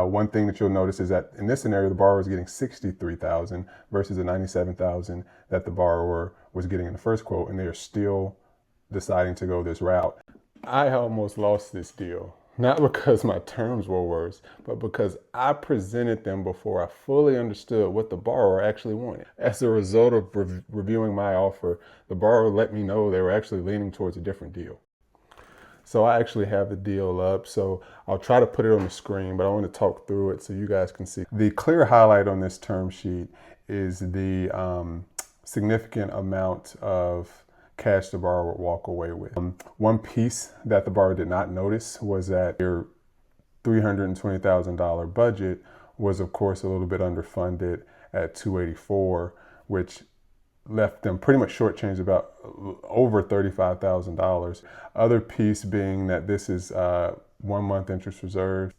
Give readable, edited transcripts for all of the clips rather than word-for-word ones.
One thing that you'll notice is that in this scenario, the borrower is getting $63,000 versus the $97,000 that the borrower was getting in the first quote, and they are still deciding to go this route. I almost lost this deal, not because my terms were worse, but because I presented them before I fully understood what the borrower actually wanted. As a result of reviewing my offer, the borrower let me know they were actually leaning towards a different deal. So I actually have the deal up, so I'll try to put it on the screen, but I want to talk through it so you guys can see. The clear highlight on this term sheet is the significant amount of cash the borrower would walk away with. One piece that the borrower did not notice was that their $320,000 budget was, of course, a little bit underfunded at $284,000, which left them pretty much shortchanged about over $35,000. Other piece being that this is 1 month interest reserve.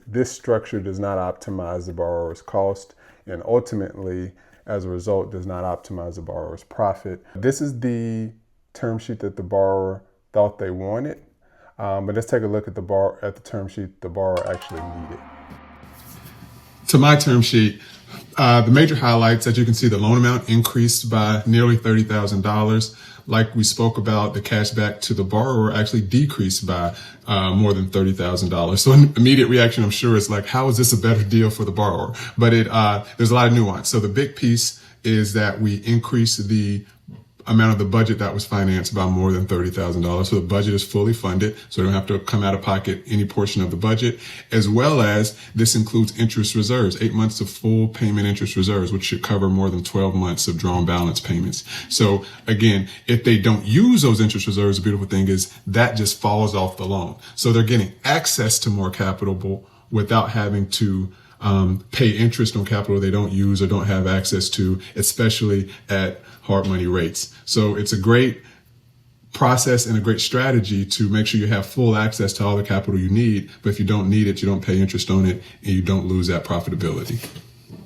This structure does not optimize the borrower's cost, and ultimately, as a result, does not optimize the borrower's profit. This is the term sheet that the borrower thought they wanted, but let's take a look at the term sheet the borrower actually needed. To my term sheet, the major highlights, as you can see, the loan amount increased by nearly $30,000. Like we spoke about, the cash back to the borrower actually decreased by more than $30,000. So an immediate reaction, I'm sure, is like, how is this a better deal for the borrower? But there's a lot of nuance. So the big piece is that we increased the amount of the budget that was financed by more than $30,000. So the budget is fully funded, so they don't have to come out of pocket any portion of the budget, as well as this includes interest reserves, 8 months of full payment interest reserves, which should cover more than 12 months of drawn balance payments. So again, if they don't use those interest reserves, the beautiful thing is that just falls off the loan. So they're getting access to more capital without having to pay interest on capital they don't use or don't have access to, especially at hard money rates. So it's a great process and a great strategy to make sure you have full access to all the capital you need. But if you don't need it, you don't pay interest on it, and you don't lose that profitability.